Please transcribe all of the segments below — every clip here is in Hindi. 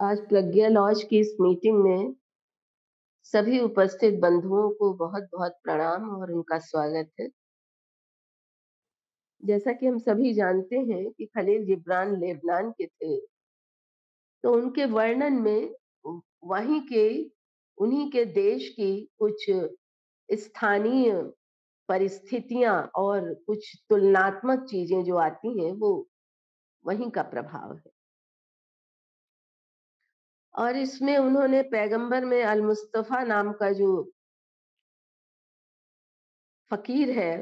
आज प्रज्ञा लॉज की इस मीटिंग में सभी उपस्थित बंधुओं को बहुत-बहुत प्रणाम और उनका स्वागत है। जैसा कि हम सभी जानते हैं कि खलील जिब्रान लेबनान के थे, तो उनके वर्णन में उ वहीं के उन्हीं के देश की कुछ स्थानीय परिस्थितियाँ और कुछ तुलनात्मक चीज़ें जो आती हैं, वो वहीं का प्रभाव है। और इसमें उन्होंने पैगंबर में अल मुस्तफ़ा नाम का जो फ़कीर है,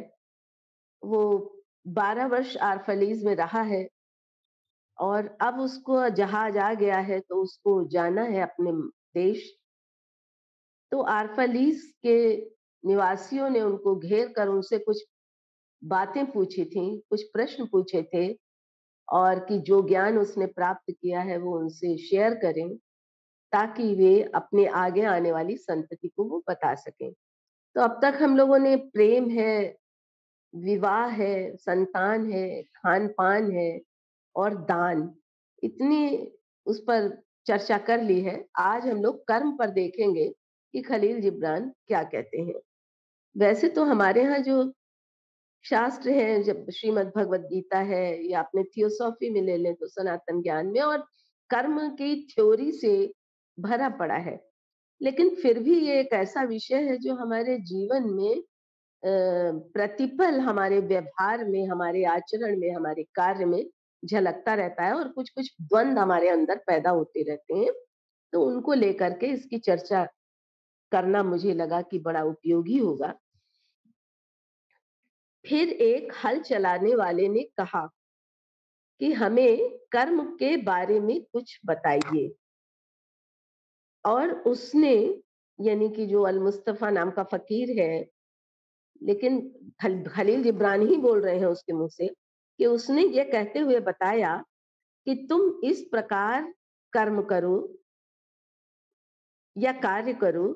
वो 12 वर्ष आरफलीज में रहा है और अब उसको जहाज आ गया है तो उसको जाना है अपने देश। तो आरफलीज के निवासियों ने उनको घेर कर उनसे कुछ बातें पूछी थी, कुछ प्रश्न पूछे थे और कि जो ज्ञान उसने प्राप्त किया है वो उनसे शेयर करें ताकि वे अपने आगे आने वाली संतति को वो बता सकें। तो अब तक हम लोगों ने प्रेम है, विवाह है, संतान है, खान-पान है और दान, इतनी उस पर चर्चा कर ली है। आज हम लोग कर्म पर देखेंगे कि खलील जिब्रान क्या कहते हैं। वैसे तो हमारे यहाँ जो शास्त्र हैं, जब श्रीमद् भगवत गीता है या अपने थियोसॉफी में ले लें तो सनातन ज्ञान में और कर्म की थ्योरी से भरा पड़ा है। लेकिन फिर भी ये एक ऐसा विषय है जो हमारे जीवन में प्रतिपल हमारे व्यवहार में, हमारे आचरण में, हमारे कार्य में झलकता रहता है और कुछ-कुछ द्वंद हमारे अंदर पैदा होते रहते हैं। तो उनको लेकर के इसकी चर्चा करना मुझे लगा कि बड़ा उपयोगी होगा। फिर एक हल चलाने वाले ने कहा कि हमें कर्म के बारे में कुछ बताइए। और उसने, यानी कि जो अल मुस्तफ़ा नाम का फ़कीर है, लेकिन खलील जिब्रान ही बोल रहे हैं उसके मुँह से, कि उसने ये कहते हुए बताया कि तुम इस प्रकार कर्म करो या कार्य करो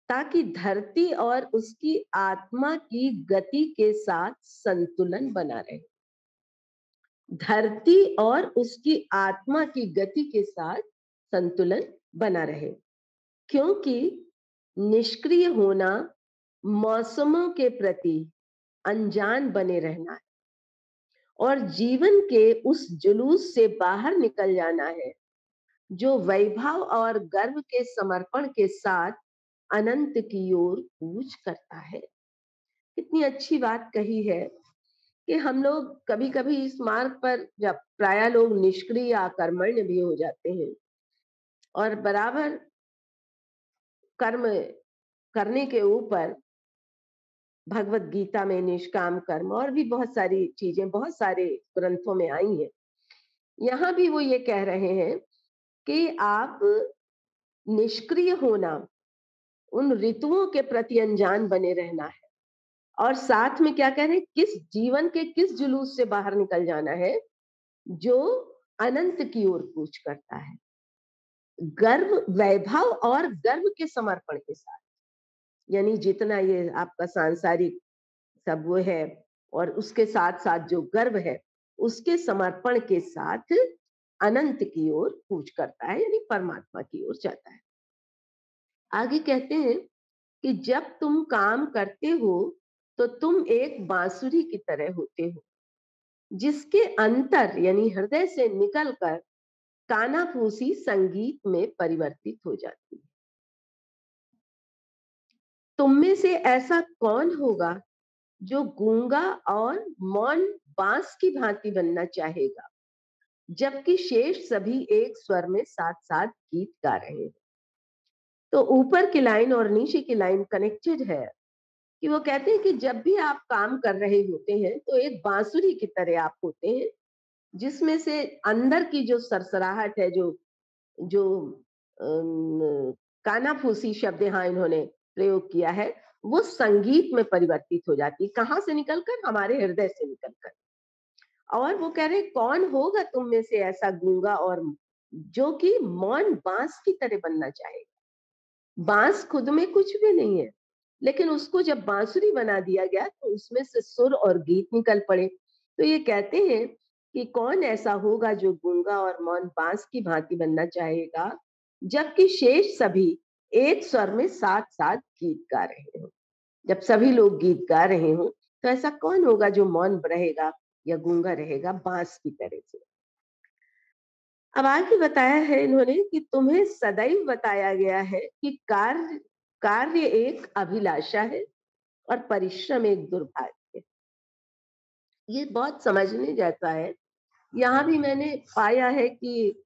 ताकि धरती और उसकी आत्मा की गति के साथ संतुलन बना रहे। धरती और उसकी आत्मा की गति के साथ संतुलन बना रहे, क्योंकि निष्क्रिय होना मौसमों के प्रति अनजान बने रहना है और जीवन के उस जुलूस से बाहर निकल जाना है जो वैभव और गर्व के समर्पण के साथ अनंत की ओर कूच करता है। कितनी अच्छी बात कही है कि हम लोग कभी-कभी इस मार्ग पर जब प्राय लोग निष्क्रिय या कर्मण्य भी हो जाते हैं और बराबर कर्म करने के ऊपर भगवत गीता में निष्काम कर्म और भी बहुत सारी चीजें बहुत सारे ग्रंथों में आई हैं। यहाँ भी वो ये कह रहे हैं कि आप निष्क्रिय होना, उन ऋतुओं के प्रति अनजान बने रहना है और साथ में क्या कह रहे हैं, किस जीवन के किस जुलूस से बाहर निकल जाना है जो अनंत की ओर कूच करता है, गर्व, वैभव और गर्व के समर्पण के साथ। यानी जितना ये आपका सांसारिक सब वो है और उसके साथ साथ जो गर्व है उसके समर्पण के साथ अनंत की ओर कूच करता है, यानी परमात्मा की ओर जाता है। आगे कहते हैं कि जब तुम काम करते हो तो तुम एक बांसुरी की तरह होते हो जिसके अंतर यानी हृदय से निकलकर कानाफूसी संगीत में परिवर्तित हो जाती है। तुम में से ऐसा कौन होगा जो गूंगा और मौन बांस की भांति बनना चाहेगा, जबकि शेष सभी एक स्वर में साथ-साथ गीत गा रहे हैं। तो ऊपर की लाइन और नीचे की लाइन कनेक्टेड है कि वो कहते हैं कि जब भी आप काम कर रहे होते हैं तो एक बांसुरी की तरह आप होते हैं जिसमें से अंदर की जो सरसराहट है, जो जो कानाफूसी शब्द यहाँ इन्होंने प्रयोग किया है, वो संगीत में परिवर्तित हो जाती है। कहाँ से निकलकर? हमारे हृदय से निकलकर। और वो कह रहे हैं कौन होगा तुम में से ऐसा गूंगा और जो कि मौन बांस की तरह बनना चाहेगा। बांस खुद में कुछ भी नहीं है, लेकिन उसको जब बांसुरी बना दिया गया तो उसमें से सुर और गीत निकल पड़े। तो ये कहते हैं कि कौन ऐसा होगा जो गूंगा और मौन बांस की भांति बनना चाहेगा, जबकि शेष सभी एक स्वर में साथ साथ गीत गा रहे हो। जब सभी लोग गीत गा रहे हो, तो ऐसा कौन होगा जो मौन रहेगा या गूंगा रहेगा बांस की तरह से। अब आगे बताया है इन्होंने कि तुम्हें सदैव बताया गया है कि कार्य कार्य एक अभिलाषा है और परिश्रम एक दुर्भाग्य है। ये बहुत समझने जैसा है। यहाँ भी मैंने पाया है कि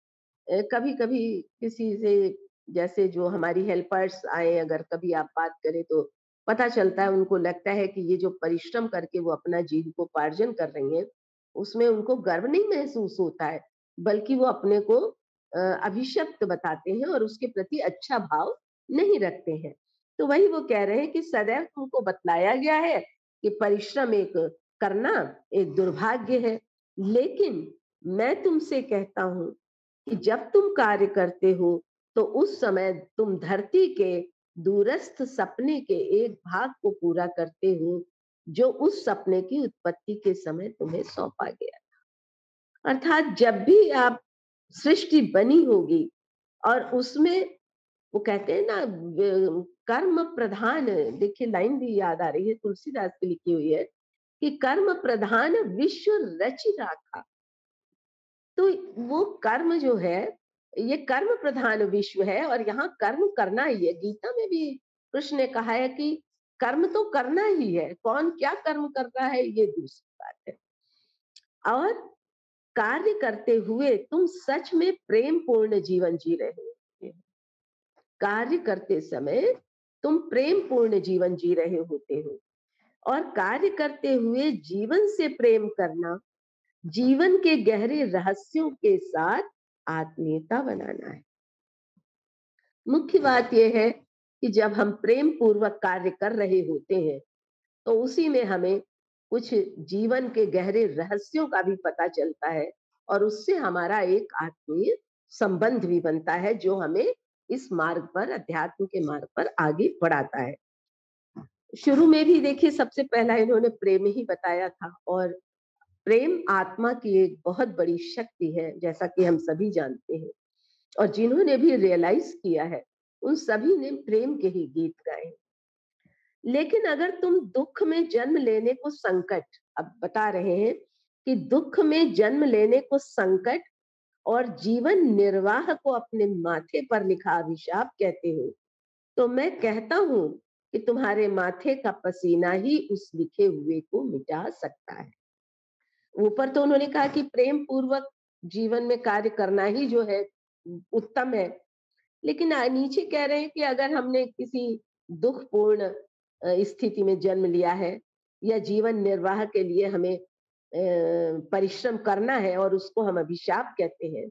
कभी कभी किसी से, जैसे जो हमारी हेल्पर्स आए, अगर कभी आप बात करें तो पता चलता है उनको लगता है कि ये जो परिश्रम करके वो अपना जीविकोपार्जन कर रही हैं, उसमें उनको गर्व नहीं महसूस होता है, बल्कि वो अपने को अभिशप्त बताते हैं और उसके प्रति अच्छा भाव नहीं रखते हैं। तो वही वो कह रहे हैं कि सदैव तुमको बतलाया गया है कि परिश्रम एक करना एक दुर्भाग्य है, लेकिन मैं तुमसे कहता हूं कि जब तुम कार्य करते हो तो उस समय तुम धरती के दूरस्थ सपने के एक भाग को पूरा करते हो, जो उस सपने की उत्पत्ति के समय तुम्हें सौंपा गया। अर्थात जब भी आप सृष्टि बनी होगी और उसमें वो कहते हैं ना, कर्म प्रधान, देखिए लाइन भी याद आ रही है, तुलसीदास की लिखी हुई है कि कर्म प्रधान विश्व रचि राखा। तो वो कर्म जो है, ये कर्म प्रधान विश्व है और यहाँ कर्म करना ही है। गीता में भी कृष्ण ने कहा है कि कर्म तो करना ही है, कौन क्या कर्म कर रहा है ये दूसरी बात है। और कार्य करते हुए तुम सच में प्रेम पूर्ण जीवन जी रहे हो। कार्य करते समय तुम प्रेम पूर्ण जीवन जी रहे होते हो, और कार्य करते हुए जीवन से प्रेम करना जीवन के गहरे रहस्यों के साथ आत्मीयता बनाना है। मुख्य बात यह है कि जब हम प्रेम पूर्वक कार्य कर रहे होते हैं, तो उसी में हमें कुछ जीवन के गहरे रहस्यों का भी पता चलता है और उससे हमारा एक आत्मीय संबंध भी बनता है, जो हमें इस मार्ग पर, अध्यात्म के मार्ग पर आगे बढ़ाता है। शुरू में भी देखिए सबसे पहला इन्होंने प्रेम ही बताया था, और प्रेम आत्मा की एक बहुत बड़ी शक्ति है, जैसा कि हम सभी जानते हैं। और जिन्होंने भी रियलाइज किया है, उन सभी ने प्रेम के ही गीत गाए। लेकिन अगर तुम दुख में जन्म लेने को संकट, अब बता रहे हैं कि दुख में जन्म लेने को संकट और जीवन निर्वाह को अपने माथे पर लिखा अभिशाप कहते हो, तो मैं कहता हूं कि तुम्हारे माथे का पसीना ही उस लिखे हुए को मिटा सकता है। ऊपर तो उन्होंने कहा कि प्रेम पूर्वक जीवन में कार्य करना ही जो है उत्तम है, लेकिन नीचे कह रहे हैं कि अगर हमने किसी दुखपूर्ण स्थिति में जन्म लिया है या जीवन निर्वाह के लिए हमें परिश्रम करना है और उसको हम अभिशाप कहते हैं,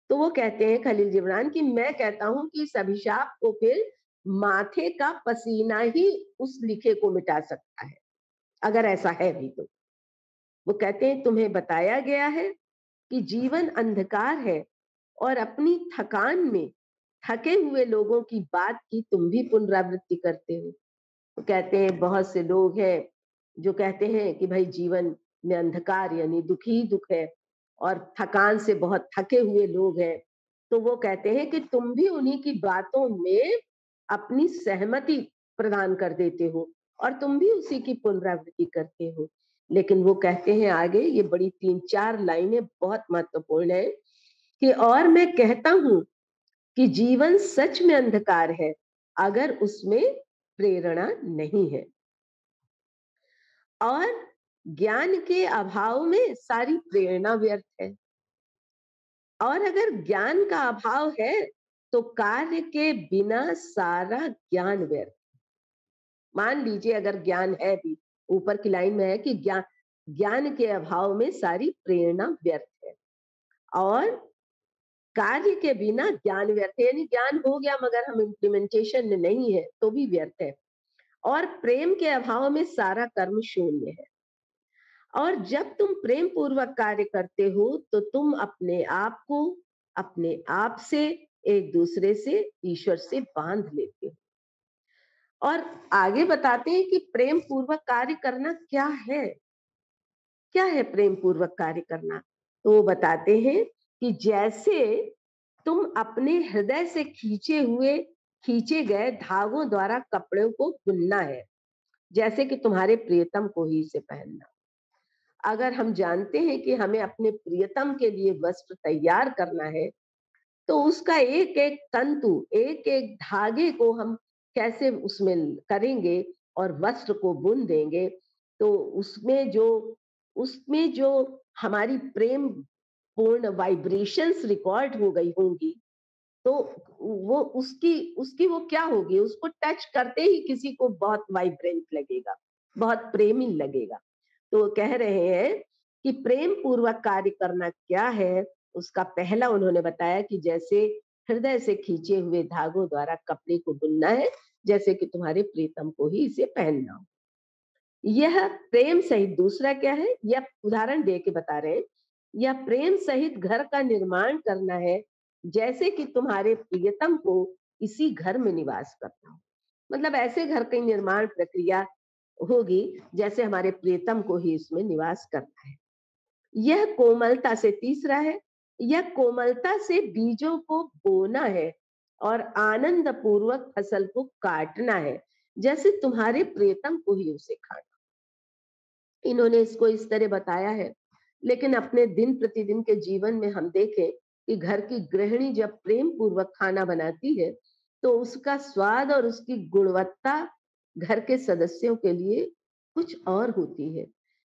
तो वो कहते हैं खलील जिब्रान कि मैं कहता हूं कि इस अभिशाप को फिर माथे का पसीना ही उस लिखे को मिटा सकता है, अगर ऐसा है भी तो। वो कहते हैं तुम्हें बताया गया है कि जीवन अंधकार है और अपनी थकान में थके हुए लोगों की बात की तुम भी पुनरावृत्ति करते हो। तो कहते हैं बहुत से लोग हैं जो कहते हैं कि भाई जीवन में अंधकार यानी दुख ही दुख है, और थकान से बहुत थके हुए लोग हैं, तो वो कहते हैं कि तुम भी उन्हीं की बातों में अपनी सहमति प्रदान कर देते हो और तुम भी उसी की पुनरावृत्ति करते हो। लेकिन वो कहते हैं आगे, ये बड़ी 3-4 लाइनें बहुत महत्वपूर्ण है कि और मैं कहता हूं कि जीवन सच में अंधकार है अगर उसमें प्रेरणा नहीं है, और ज्ञान के अभाव में सारी प्रेरणा व्यर्थ है, और अगर ज्ञान का अभाव है तो कार्य के बिना सारा ज्ञान व्यर्थ। मान लीजिए अगर ज्ञान है भी, ऊपर की लाइन में है कि ज्ञान ज्ञान के अभाव में सारी प्रेरणा व्यर्थ है, और कार्य के बिना ज्ञान व्यर्थ है, यानी ज्ञान हो गया मगर हम इम्प्लीमेंटेशन में नहीं है तो भी व्यर्थ है, और प्रेम के अभाव में सारा कर्म शून्य है। और जब तुम प्रेम पूर्वक कार्य करते हो तो तुम अपने आप को अपने आप से, एक दूसरे से, ईश्वर से बांध लेते हो। और आगे बताते हैं कि प्रेम पूर्वक कार्य करना क्या है। क्या है प्रेम पूर्वक कार्य करना? तो वो बताते हैं कि जैसे तुम अपने हृदय से खींचे गए धागों द्वारा कपड़ों को बुनना है, जैसे कि तुम्हारे प्रियतम को ही इसे पहनना। अगर हम जानते हैं कि हमें अपने प्रियतम के लिए वस्त्र तैयार करना है, तो उसका एक-एक तंतु, एक-एक धागे को हम कैसे उसमें करेंगे और वस्त्र को बुन देंगे, तो उसमें जो हमारी प्रेम पूर्ण वाइब्रेशंस रिकॉर्ड हो गई होंगी, तो वो उसकी उसकी वो क्या होगी, उसको टच करते ही किसी को बहुत वाइब्रेंट लगेगा, बहुत प्रेमी लगेगा। तो वो कह रहे हैं कि प्रेम पूर्वक कार्य करना क्या है, उसका पहला उन्होंने बताया कि जैसे हृदय से खींचे हुए धागों द्वारा कपड़े को बुनना है, जैसे कि तुम्हारे प्रीतम को ही इसे पहनना हो। यह प्रेम सहित दूसरा क्या है, यह उदाहरण दे के बता रहे हैं, यह प्रेम सहित घर का निर्माण करना है, जैसे कि तुम्हारे प्रियतम को इसी घर में निवास करना हो। मतलब ऐसे घर की निर्माण प्रक्रिया होगी जैसे हमारे प्रियतम को ही इसमें निवास करना है। यह कोमलता से तीसरा है, यह कोमलता से बीजों को बोना है और आनंद पूर्वक फसल को काटना है, जैसे तुम्हारे प्रियतम को ही उसे खाना। इन्होंने इसको इस तरह बताया है, लेकिन अपने दिन प्रतिदिन के जीवन में हम देखें कि घर की गृहिणी जब प्रेम पूर्वक खाना बनाती है, तो उसका स्वाद और उसकी गुणवत्ता घर के सदस्यों के लिए कुछ और होती है।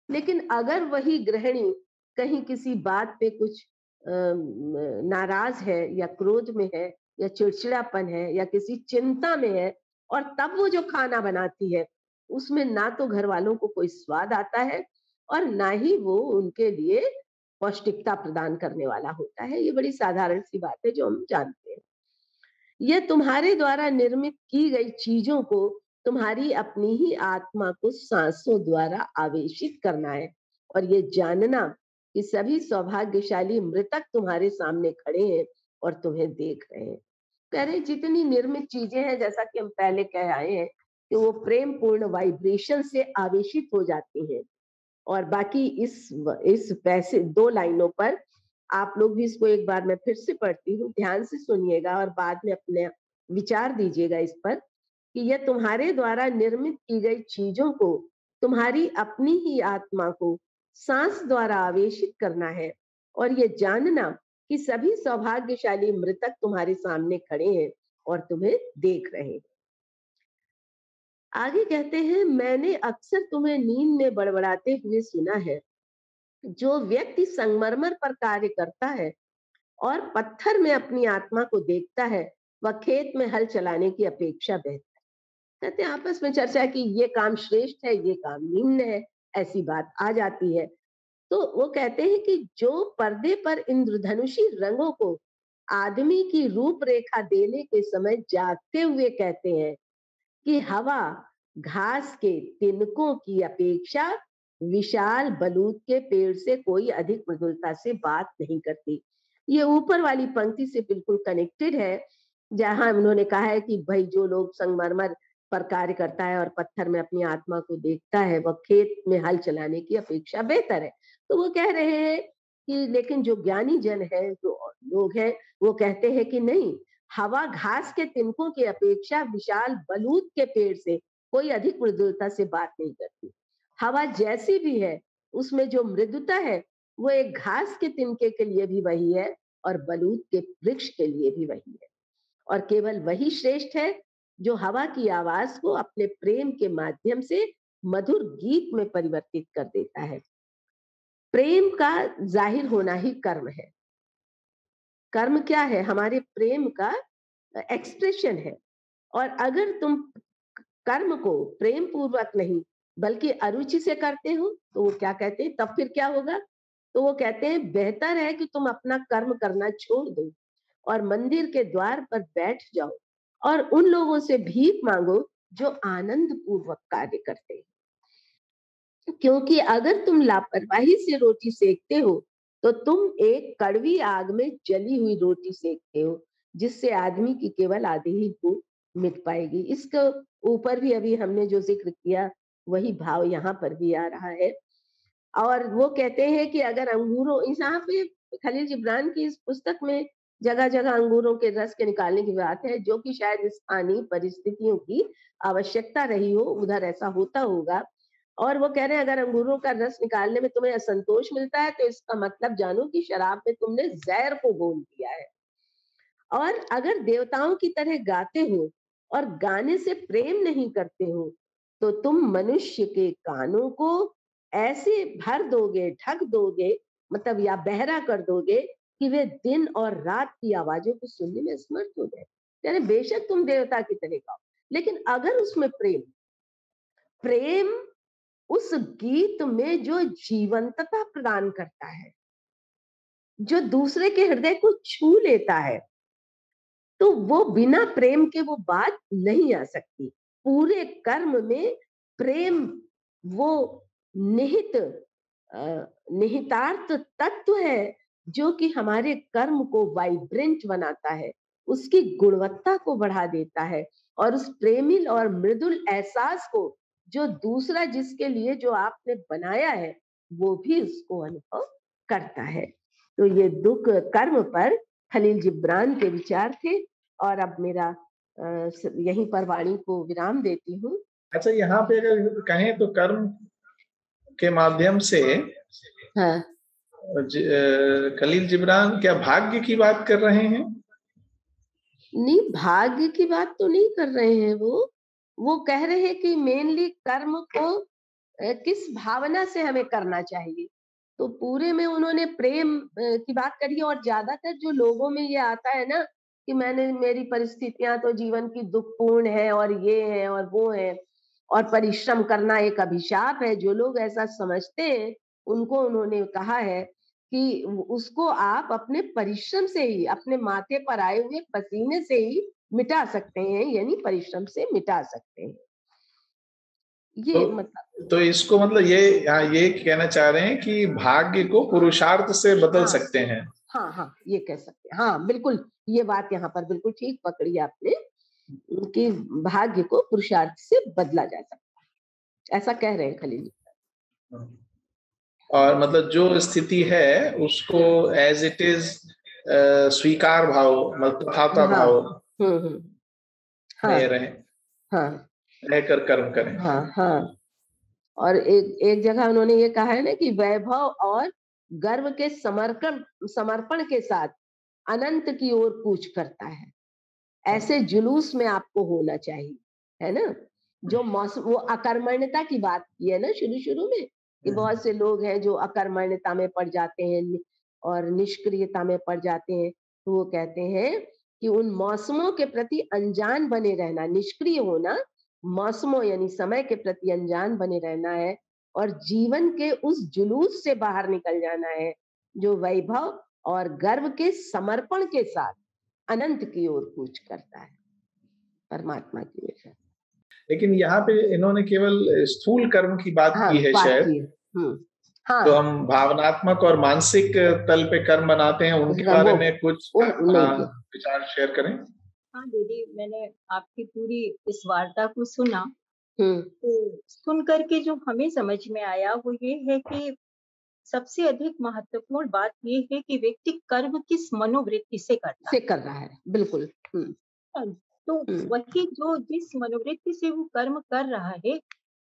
लेकिन अगर वही गृहिणी कहीं किसी बात पे कुछ नाराज है या क्रोध में है या चिड़चिड़ापन है या किसी चिंता में है, और तब वो जो खाना बनाती है, उसमें ना तो घर वालों को कोई स्वाद आता है और ना ही वो उनके लिए पौष्टिकता प्रदान करने वाला होता है। ये बड़ी साधारण सी बात है जो हम जानते हैं। ये तुम्हारे द्वारा निर्मित की गई चीजों को तुम्हारी अपनी ही आत्मा को सांसों द्वारा आवेशित करना है और ये जानना कि सभी सौभाग्यशाली मृतक तुम्हारे सामने खड़े हैं और तुम्हें देख रहे हैं। कह रहे जितनी निर्मित चीजें हैं, जैसा कि हम पहले कह आए हैं, कि वो प्रेम पूर्ण वाइब्रेशन से आवेशित हो जाती हैं। और बाकी इस पैसे 2 लाइनों पर आप लोग भी इसको एक बार मैं फिर से पढ़ती हूँ, ध्यान से सुनिएगा और बाद में अपने विचार दीजिएगा इस पर, कि यह तुम्हारे द्वारा निर्मित की गई चीजों को तुम्हारी अपनी ही आत्मा को सांस द्वारा आवेशित करना है और ये जानना कि सभी सौभाग्यशाली मृतक तुम्हारे सामने खड़े हैं और तुम्हें देख रहे हैं। आगे कहते हैं, मैंने अक्सर तुम्हें नींद में बड़बड़ाते हुए सुना है, जो व्यक्ति संगमरमर पर कार्य करता है और पत्थर में अपनी आत्मा को देखता है, वह खेत में हल चलाने की अपेक्षा बेहतर। कहते हैं आपस में चर्चा की ये काम श्रेष्ठ है, ये काम निम्न है, ऐसी बात आ जाती है। तो वो कहते हैं कि जो पर्दे पर इंद्रधनुषी रंगों को आदमी की रूपरेखा देने के समय जागते हुए कहते हैं कि हवा घास के तिनकों की अपेक्षा विशाल बलूत के पेड़ से कोई अधिक मृदुलता से बात नहीं करती। ये ऊपर वाली पंक्ति से बिल्कुल कनेक्टेड है, जहां उन्होंने कहा है कि भाई जो लोग संगमरमर पर कार्य करता है और पत्थर में अपनी आत्मा को देखता है, वह खेत में हल चलाने की अपेक्षा बेहतर है। तो वो कह रहे हैं कि लेकिन जो ज्ञानी जन है, जो लोग हैं, वो कहते हैं कि नहीं, हवा घास के तिनकों की अपेक्षा विशाल बलूत के पेड़ से कोई अधिक मृदुलता से बात नहीं करती। हवा जैसी भी है, उसमें जो मृदुता है, वो एक घास के तिनके के लिए भी वही है और बलूत के वृक्ष के लिए भी वही है। और केवल वही श्रेष्ठ है जो हवा की आवाज को अपने प्रेम के माध्यम से मधुर गीत में परिवर्तित कर देता है। प्रेम का जाहिर होना ही कर्म है। कर्म क्या है? हमारे प्रेम का एक्सप्रेशन है। और अगर तुम कर्म को प्रेम पूर्वक नहीं बल्कि अरुचि से करते हो, तो वो क्या कहते हैं, तब फिर क्या होगा? तो वो कहते हैं बेहतर है कि तुम अपना कर्म करना छोड़ दो और मंदिर के द्वार पर बैठ जाओ और उन लोगों से भीख मांगो जो आनंद पूर्वक कार्य करते हैं। क्योंकि अगर तुम लापरवाही से रोटी सेकते हो, तो तुम एक कड़वी आग में जली हुई रोटी सेकते हो, जिससे आदमी की केवल आधी ही भूख मिट पाएगी। इसके ऊपर भी अभी हमने जो जिक्र किया, वही भाव यहाँ पर भी आ रहा है। और वो कहते हैं कि अगर अंगूरों यहाँ पे खलील जिब्रान की इस पुस्तक में जगह-जगह अंगूरों के रस के निकालने की बात है, जो कि शायद स्थानीय परिस्थितियों की आवश्यकता रही हो, उधर ऐसा होता होगा। और वो कह रहे हैं अगर अंगूरों का रस निकालने में तुम्हें असंतोष मिलता है, तो इसका मतलब जानो कि शराब में तुमने ज़हर को घोल दिया है। और अगर देवताओं की तरह गाते हो और गाने से प्रेम नहीं करते हो, तो तुम मनुष्य के कानों को ऐसे भर दोगे, ढक दोगे, मतलब या बहरा कर दोगे कि वे दिन और रात की आवाज़ों को सुनने में असमर्थ हो जाए। यानी बेशक तुम देवता की तरह गाओ, लेकिन अगर उसमें प्रेम प्रेम उस गीत में जो जीवंतता प्रदान करता है, जो दूसरे के हृदय को छू लेता है, तो वो बिना प्रेम के वो बात नहीं आ सकती। पूरे कर्म में प्रेम वो निहित निहितार्थ तत्व है, जो कि हमारे कर्म को वाइब्रेंट बनाता है, उसकी गुणवत्ता को बढ़ा देता है और उस प्रेमिल और मृदुल एहसास को जो दूसरा जिसके लिए जो आपने बनाया है, वो भी उसको अनुभव करता है। तो ये दुःख कर्म पर खलील जिब्रान के विचार थे और अब मेरा यहीं पर वाणी को विराम देती हूँ। अच्छा, यहाँ पे अगर कहें तो कर्म के माध्यम से हाँ। खलील जिब्रान क्या भाग्य की बात कर रहे हैं? नहीं, भाग्य की बात तो नहीं कर रहे हैं वो कह रहे हैं कि मेनली कर्म को किस भावना से हमें करना चाहिए। तो पूरे में उन्होंने प्रेम की बात करी है और ज्यादातर जो लोगों में ये आता है ना कि मैंने मेरी परिस्थितियां तो जीवन की दुखपूर्ण है और ये है और वो है और परिश्रम करना एक अभिशाप है, जो लोग ऐसा समझते हैं उनको उन्होंने कहा है कि उसको आप अपने परिश्रम से ही, अपने माथे पर आए हुए पसीने से ही मिटा सकते हैं, यानी परिश्रम से मिटा सकते हैं। तो ये मतलब तो इसको मतलब ये कहना चाह रहे हैं कि भाग्य को पुरुषार्थ से बदल हाँ, सकते हैं। हाँ, हाँ, ये कह सकते हैं। हाँ, बिल्कुल, ये बात यहाँ पर बिल्कुल ठीक पकड़ी आपने कि भाग्य को पुरुषार्थ से बदला जा सकता है। ऐसा कह रहे हैं खलील जी। और मतलब जो स्थिति है उसको हुँ, एज इट इज स्वीकार भाव, मतलब तथाता हाँ। भाव हुँ, हुँ। हाँ, में रहें, हाँ, रहकर कर्म करें। हाँ, हाँ। और एक एक जगह उन्होंने ये कहा है ना कि वैभव और गर्व के समर्पण समर्पण के साथ अनंत की ओर कूच करता है। ऐसे जुलूस में आपको होना चाहिए, है ना? जो मौसम वो अकर्मण्यता की बात की है ना शुरू-शुरू में, कि बहुत से लोग हैं जो अकर्मण्यता में पड़ जाते हैं और निष्क्रियता में पड़ जाते हैं। तो वो कहते हैं कि उन मौसमों के प्रति अनजान बने रहना, निष्क्रिय होना, मौसमों यानी समय के प्रति अनजान बने रहना है और जीवन के उस जुलूस से बाहर निकल जाना है, जो वैभव और गर्व के समर्पण के साथ अनंत की ओर कूच करता है, परमात्मा की ओर। लेकिन यहाँ पे इन्होंने केवल स्थूल कर्म की बात हाँ, की है बात शायद। की है। तो हाँ, हम भावनात्मक और मानसिक तल पे कर्म बनाते हैं, उनके हाँ, बारे में कुछ वो नहीं हाँ, किया। विचार शेयर करें। हाँ दीदी, मैंने आपकी पूरी इस वार्ता को सुना। हुँ, तो सुन करके जो हमें समझ में आया वो ये है कि सबसे अधिक महत्वपूर्ण बात ये है कि व्यक्ति कर्म किस मनोवृत्ति से करता से कर रहा है, बिल्कुल। हुँ, है। तो हुँ, वही जो जिस मनोवृत्ति से वो कर्म कर रहा है,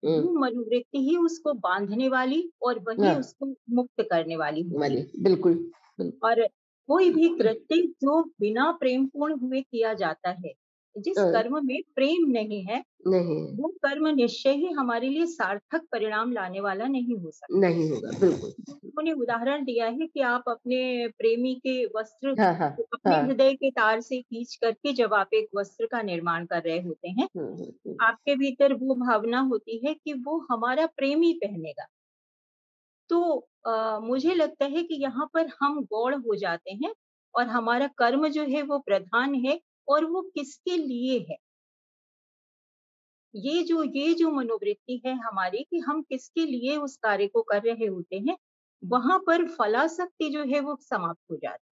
हुँ, वो मनोवृत्ति ही उसको बांधने वाली और वही हाँ, उसको मुक्त करने वाली होती वाली, है। बिल्कुल, बिल्कुल। और कोई भी कृत्य जो बिना प्रेमपूर्ण हुए किया जाता है, जिस कर्म में प्रेम नहीं है, नहीं, वो कर्म निश्चय ही हमारे लिए सार्थक परिणाम लाने वाला नहीं हो सकता। नहीं होगा, बिल्कुल। उन्होंने उदाहरण दिया है कि आप अपने प्रेमी के वस्त्र हाँ, हाँ, को अपने हाँ। हृदय के तार से खींच करके जब आप एक वस्त्र का निर्माण कर रहे होते हैं, हुँ, हुँ, हुँ। आपके भीतर वो भावना होती है कि वो हमारा प्रेमी पहनेगा। तो मुझे लगता है कि यहाँ पर हम गौण हो जाते हैं और हमारा कर्म जो है वो प्रधान है और वो किसके लिए है। ये जो मनोवृत्ति है हमारी कि हम किसके लिए उस कार्य को कर रहे होते हैं, वहाँ पर फलासक्ति जो है वो समाप्त हो जाती है।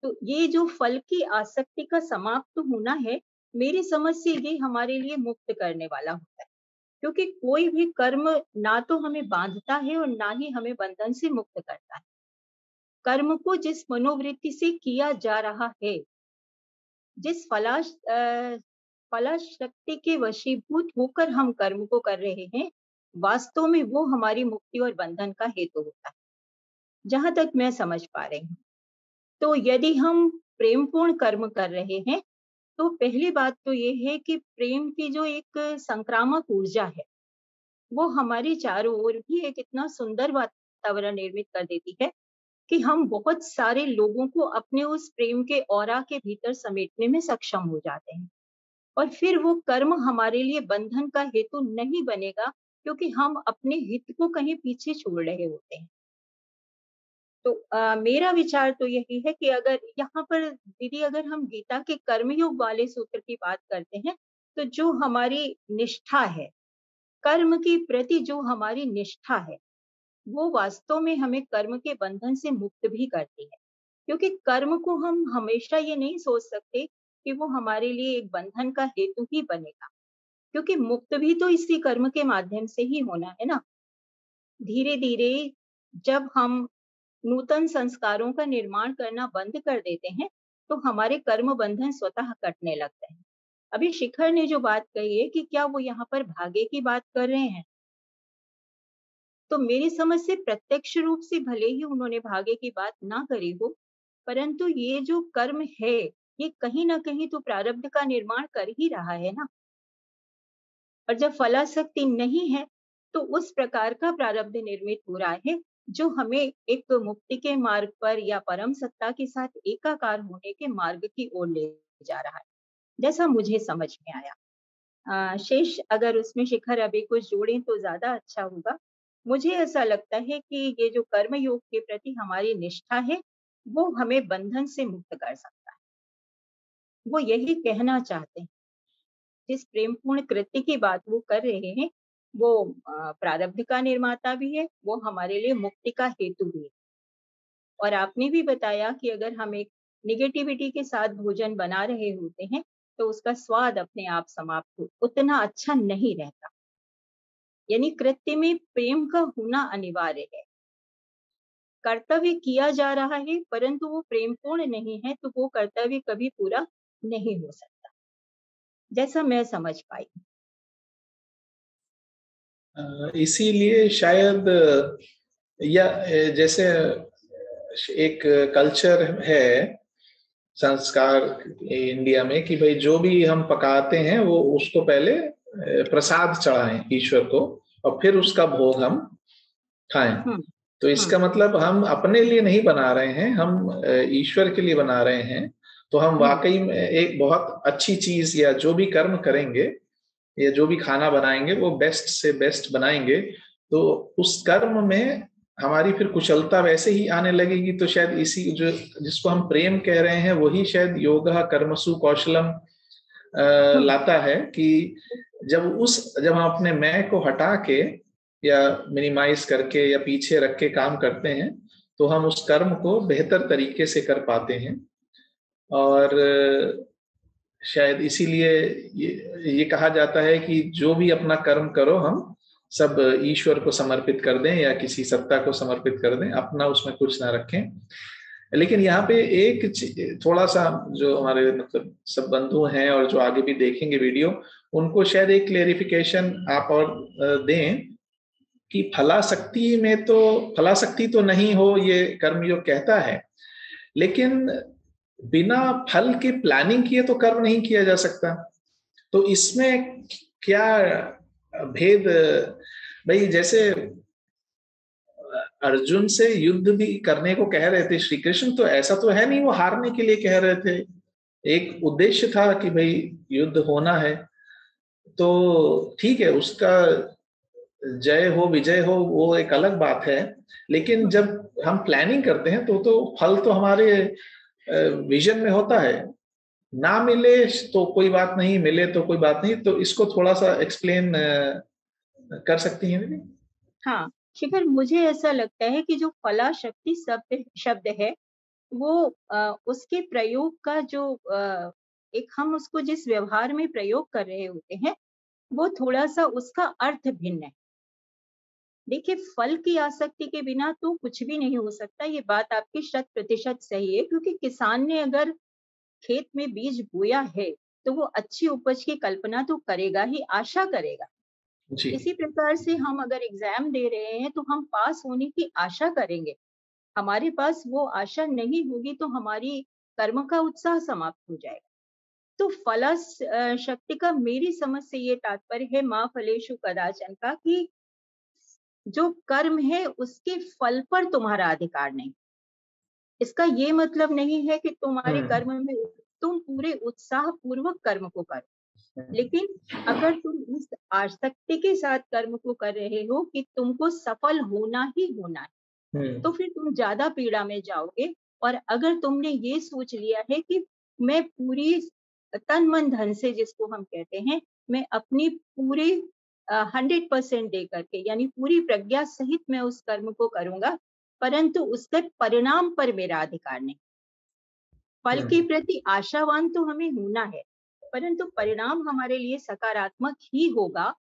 तो ये जो फल की आसक्ति का समाप्त होना है, मेरी समझ से ये हमारे लिए मुक्त करने वाला होता है। क्योंकि कोई भी कर्म ना तो हमें बांधता है और ना ही हमें बंधन से मुक्त करता है। कर्म को जिस मनोवृत्ति से किया जा रहा है, जिस फलाशक्ति के वशीभूत होकर हम कर्म को कर रहे हैं, वास्तव में वो हमारी मुक्ति और बंधन का हेतु होता है, जहां तक मैं समझ पा रही हूँ। तो यदि हम प्रेमपूर्ण कर्म कर रहे हैं, तो पहली बात तो ये है कि प्रेम की जो एक संक्रामक ऊर्जा है, वो हमारे चारों ओर भी एक इतना सुंदर वातावरण निर्मित कर देती है कि हम बहुत सारे लोगों को अपने उस प्रेम के ऑरा के भीतर समेटने में सक्षम हो जाते हैं। और फिर वो कर्म हमारे लिए बंधन का हेतु नहीं बनेगा, क्योंकि हम अपने हित को कहीं पीछे छोड़ रहे होते हैं। तो मेरा विचार तो यही है कि अगर यहाँ पर दीदी, अगर हम गीता के कर्मयोग वाले सूत्र की बात करते हैं, तो जो हमारी निष्ठा है, कर्म के प्रति जो हमारी निष्ठा है, वो वास्तव में हमें कर्म के बंधन से मुक्त भी करती है। क्योंकि कर्म को हम हमेशा ये नहीं सोच सकते कि वो हमारे लिए एक बंधन का हेतु ही बनेगा, क्योंकि मुक्त भी तो इसी कर्म के माध्यम से ही होना है ना। धीरे धीरे जब हम नूतन संस्कारों का निर्माण करना बंद कर देते हैं, तो हमारे कर्म बंधन स्वतः कटने लगते हैं। अभी शिखर ने जो बात कही है कि क्या वो यहाँ पर भाग्य की बात कर रहे हैं, तो मेरी समझ से प्रत्यक्ष रूप से भले ही उन्होंने भाग्य की बात ना करी हो, परंतु ये जो कर्म है, ये कहीं ना कहीं तो प्रारब्ध का निर्माण कर ही रहा है ना। और जब फलाशक्ति नहीं है, तो उस प्रकार का प्रारब्ध निर्मित हो रहा है, जो हमें एक मुक्ति के मार्ग पर या परम सत्ता के साथ एकाकार होने के मार्ग की ओर ले जा रहा है, जैसा मुझे समझ में आया। शेष अगर उसमें शिखर अभी कुछ जोड़ें तो ज्यादा अच्छा होगा। मुझे ऐसा लगता है कि ये जो कर्म योग के प्रति हमारी निष्ठा है, वो हमें बंधन से मुक्त कर सकता है। वो यही कहना चाहते हैं। जिस प्रेमपूर्ण कृत्य की बात वो कर रहे हैं, वो प्रारब्ध का निर्माता भी है, वो हमारे लिए मुक्ति का हेतु भी है। और आपने भी बताया कि अगर हम एक निगेटिविटी के साथ भोजन बना रहे होते हैं, तो उसका स्वाद अपने आप समाप्त उतना अच्छा नहीं रहता। यानी कृत्य में प्रेम का होना अनिवार्य है। कर्तव्य किया जा रहा है, परंतु वो प्रेमपूर्ण नहीं है, तो वो कर्तव्य कभी पूरा नहीं हो सकता, जैसा मैं समझ पाई। इसीलिए शायद या जैसे एक कल्चर है, संस्कार इंडिया में कि भाई जो भी हम पकाते हैं वो उसको पहले प्रसाद चढ़ाएं ईश्वर को और फिर उसका भोग हम खाएं। तो इसका मतलब हम अपने लिए नहीं बना रहे हैं, हम ईश्वर के लिए बना रहे हैं। तो हम वाकई में एक बहुत अच्छी चीज या जो भी कर्म करेंगे या जो भी खाना बनाएंगे वो बेस्ट से बेस्ट बनाएंगे, तो उस कर्म में हमारी फिर कुशलता वैसे ही आने लगेगी। तो शायद इसी जो जिसको हम प्रेम कह रहे हैं वही शायद योगा कर्मसु कौशलम लाता है कि जब हम अपने मैं को हटा के या मिनिमाइज करके या पीछे रख के काम करते हैं, तो हम उस कर्म को बेहतर तरीके से कर पाते हैं। और शायद इसीलिए ये कहा जाता है कि जो भी अपना कर्म करो हम सब ईश्वर को समर्पित कर दें या किसी सत्ता को समर्पित कर दें, अपना उसमें कुछ ना रखें। लेकिन यहाँ पे एक थोड़ा सा जो हमारे मतलब सब बंधु हैं और जो आगे भी देखेंगे वीडियो, उनको शायद एक क्लेरिफिकेशन आप और दें कि फलाशक्ति तो नहीं हो, ये कर्मयोग कहता है, लेकिन बिना फल के प्लानिंग किए तो कर्म नहीं किया जा सकता। तो इसमें क्या भेद? भाई जैसे अर्जुन से युद्ध भी करने को कह रहे थे श्री कृष्ण, तो ऐसा तो है नहीं वो हारने के लिए कह रहे थे, एक उद्देश्य था कि भाई युद्ध होना है। तो ठीक है, उसका जय हो विजय हो वो एक अलग बात है, लेकिन जब हम प्लानिंग करते हैं तो फल तो हमारे विजन में होता है। ना मिले तो कोई बात नहीं, मिले तो कोई बात नहीं। तो इसको थोड़ा सा एक्सप्लेन कर सकती हैं दीदी? हाँ शिखर, मुझे ऐसा लगता है कि जो फला शक्ति शब्द है, वो उसके प्रयोग का जो एक हम उसको जिस व्यवहार में प्रयोग कर रहे होते हैं, वो थोड़ा सा उसका अर्थ भिन्न है। देखिए, फल की आसक्ति के बिना तो कुछ भी नहीं हो सकता, ये बात आपकी 100% सही है, क्योंकि किसान ने अगर खेत में बीज बोया है तो वो अच्छी उपज की कल्पना तो करेगा ही, आशा करेगा। जी। इसी प्रकार से हम अगर एग्जाम दे रहे हैं तो हम पास होने की आशा करेंगे। हमारे पास वो आशा नहीं होगी तो हमारी कर्म का उत्साह समाप्त हो जाएगा। तो शक्ति का मेरी समझ से ये तात्पर्य है माँ फलेषु कदाचन का, कि जो कर्म है उसके फल पर तुम्हारा अधिकार नहीं। इसका ये मतलब नहीं है कि तुम्हारे हम्म। कर्म में तुम पूरे उत्साह पूर्वक कर्म को करो, लेकिन अगर तुम इस आसक्ति के साथ कर्म को कर रहे हो कि तुमको सफल होना ही होना है, तो फिर तुम ज्यादा पीड़ा में जाओगे। और अगर तुमने ये सोच लिया है कि मैं पूरी तन मन धन से, जिसको हम कहते हैं, मैं अपनी पूरी 100% दे करके, यानी पूरी प्रज्ञा सहित मैं उस कर्म को करूंगा, परंतु उसके परिणाम पर मेरा अधिकार नहीं। फल के प्रति आशावान तो हमें होना है, परंतु परिणाम हमारे लिए सकारात्मक ही होगा,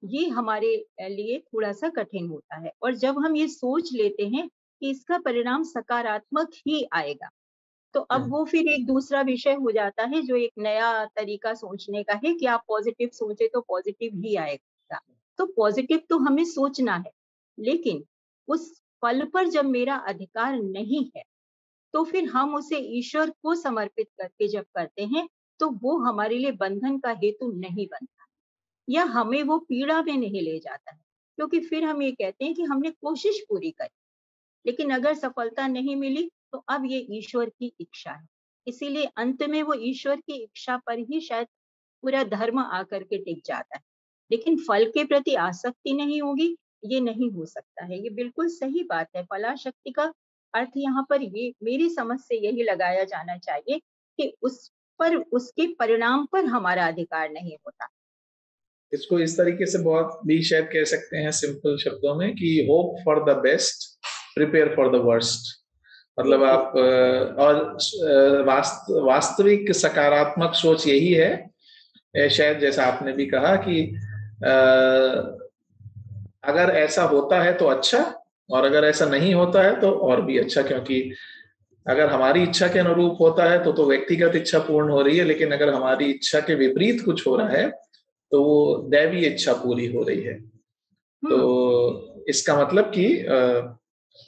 ये हमारे लिए थोड़ा-सा कठिन होता है। और जब हम ये सोच लेते हैं कि इसका परिणाम सकारात्मक ही आएगा, तो अब वो फिर एक दूसरा विषय हो जाता है, जो एक नया तरीका सोचने का है कि आप पॉजिटिव सोचे तो पॉजिटिव ही आएगा। तो पॉजिटिव तो हमें सोचना है, लेकिन उस फल पर जब मेरा अधिकार नहीं है, तो फिर हम उसे ईश्वर को समर्पित करके जब करते हैं, तो वो हमारे लिए बंधन का हेतु नहीं बनता, या हमें वो पीड़ा में नहीं ले जाता है, क्योंकि फिर हम ये कहते हैं कि हमने कोशिश पूरी करी, लेकिन अगर सफलता नहीं मिली तो अब ये ईश्वर की इच्छा है। इसीलिए अंत में वो ईश्वर की इच्छा पर ही शायद पूरा धर्म आकर के टिक जाता है। लेकिन फल के प्रति आसक्ति नहीं होगी, ये नहीं हो सकता है। ये बिल्कुल सही बात है। फलाशक्ति का अर्थ यहाँ पर ये मेरी समझ से यही लगाया जाना चाहिए कि उस पर, उसके परिणाम पर हमारा अधिकार नहीं होता। इसको इस तरीके से बहुत भी शायद कह सकते हैं सिंपल शब्दों में कि hope for the best, prepare for the worst. मतलब आप और वास्तविक सकारात्मक सोच यही है, शायद जैसा आपने भी कहा कि अगर ऐसा होता है तो अच्छा, और अगर ऐसा नहीं होता है तो और भी अच्छा, क्योंकि अगर हमारी इच्छा के अनुरूप होता है तो व्यक्तिगत इच्छा पूर्ण हो रही है, लेकिन अगर हमारी इच्छा के विपरीत कुछ हो रहा है तो वो दैवीय इच्छा पूरी हो रही है। तो इसका मतलब कि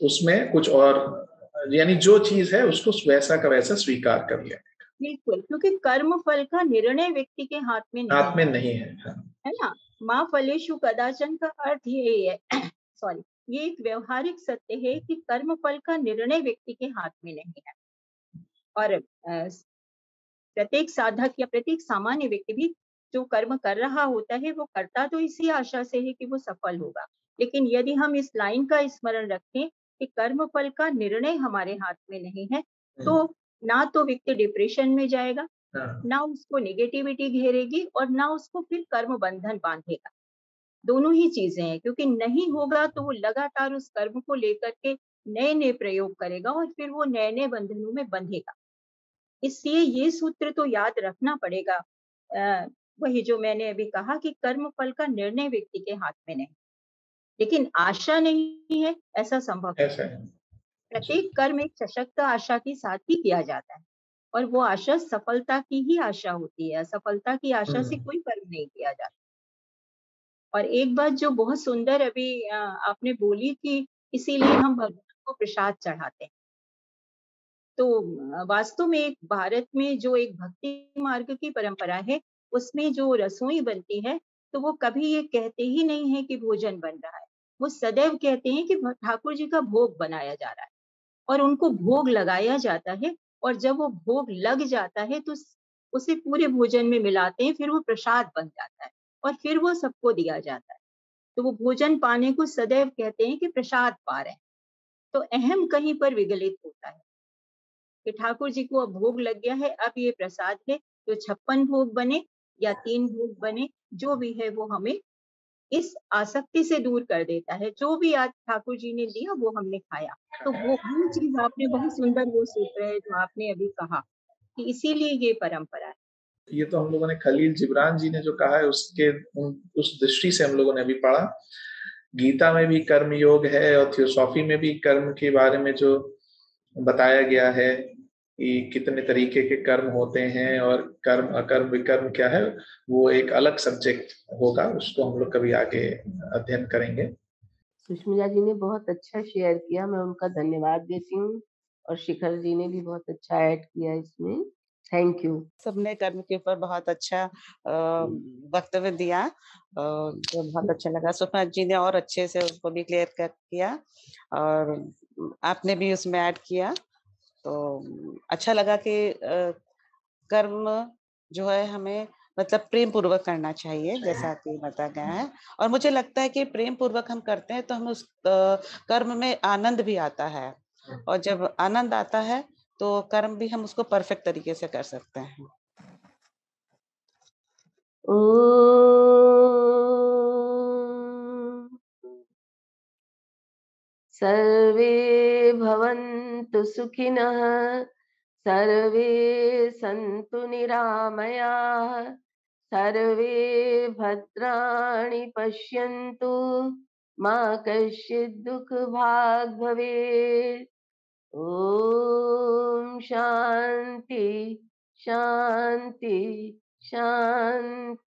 उसमें कुछ और, यानी जो चीज है उसको वैसा का वैसा स्वीकार कर लें। बिल्कुल, क्योंकि कर्म फल का निर्णय व्यक्ति के हाथ में नहीं हाथ में नहीं है। हाँ। है ना? माँ फलेषु कदाचन का अर्थ यही है सॉरी, ये एक व्यवहारिक सत्य है कि कर्म फल का निर्णय व्यक्ति के हाथ में नहीं है। और प्रत्येक साधक या प्रत्येक सामान्य व्यक्ति भी जो कर्म कर रहा होता है, वो करता तो इसी आशा से है कि वो सफल होगा। लेकिन यदि हम इस लाइन का स्मरण रखें कि कर्म फल का निर्णय हमारे हाथ में नहीं है, तो ना तो व्यक्ति डिप्रेशन में जाएगा, ना उसको नेगेटिविटी घेरेगी, और ना उसको फिर कर्म बंधन बांधेगा। दोनों ही चीजें हैं, क्योंकि नहीं होगा तो वो लगातार उस कर्म को लेकर के नए नए प्रयोग करेगा, और फिर वो नए नए बंधनों में बंधेगा। इसलिए ये सूत्र तो याद रखना पड़ेगा। वही जो मैंने अभी कहा कि कर्म फल का निर्णय व्यक्ति के हाथ में नहीं, लेकिन आशा नहीं है ऐसा संभव है। ऐसा है। प्रत्येक कर्म एक सशक्त आशा के साथ ही किया जाता है, और वो आशा सफलता की ही आशा होती है। असफलता की आशा से कोई कर्म नहीं किया जाता। और एक बात जो बहुत सुंदर अभी आपने बोली थी, इसीलिए हम भगवान को प्रसाद चढ़ाते हैं। तो वास्तव में एक भारत में जो एक भक्ति मार्ग की परंपरा है, उसमें जो रसोई बनती है, तो वो कभी ये कहते ही नहीं है कि भोजन बन रहा है। वो सदैव कहते हैं कि ठाकुर जी का भोग बनाया जा रहा है, और उनको भोग लगाया जाता है। और जब वो भोग लग जाता है तो उसे पूरे भोजन में मिलाते हैं, फिर वो प्रसाद बन जाता है, और फिर वो सबको दिया जाता है। तो वो भोजन पाने को सदैव कहते हैं कि प्रसाद पा रहे हैं। तो अहम कहीं पर विगलित होता है कि ठाकुर जी को अब भोग लग गया है, अब ये प्रसाद है, तो 56 भोग बने या 3 भोग बने, जो भी है वो हमें इस आसक्ति से दूर कर देता है। जो भी आज ठाकुर जी ने दिया वो हमने खाया। तो वो चीज आपने बहुत सुंदर, वो सूत्र है जो आपने अभी कहा कि इसीलिए ये परंपरा है। ये तो हम लोगों ने खलील जिब्रान जी ने जो कहा है उसके उस दृष्टि से हम लोगों ने अभी पढ़ा। गीता में भी कर्म योग है और थियोसॉफी में भी कर्म के बारे में जो बताया गया है कि कितने तरीके के कर्म होते हैं और कर्म अकर्म विकर्म क्या है, वो एक अलग सब्जेक्ट होगा, उसको हम लोग कभी आगे अध्ययन करेंगे। सुष्मिता जी ने बहुत अच्छा शेयर किया, मैं उनका धन्यवाद देती हूँ, और शिखर जी ने भी बहुत अच्छा ऐड किया इसमें। Thank you. सबने कर्म के ऊपर बहुत अच्छा वक्तव्य दिया, जो बहुत अच्छा लगा। सुषमा जी ने और अच्छे से उसको भी क्लियर कर किया और आपने भी उसमें ऐड किया, तो अच्छा लगा कि कर्म जो है हमें मतलब प्रेम पूर्वक करना चाहिए, जैसा कि बताया गया है। और मुझे लगता है कि प्रेम पूर्वक हम करते हैं तो हमें उस कर्म में आनंद भी आता है, और जब आनंद आता है तो कर्म भी हम उसको परफेक्ट तरीके से कर सकते हैं। सर्वे भवन्तु सुखिनः, सर्वे सन्तु निरामयाः, सर्वे भद्राणि पश्यन्तु, मा कश्चित् दुःखभाग् भवेत्। ॐ शान्ति शान्ति शान्तिः।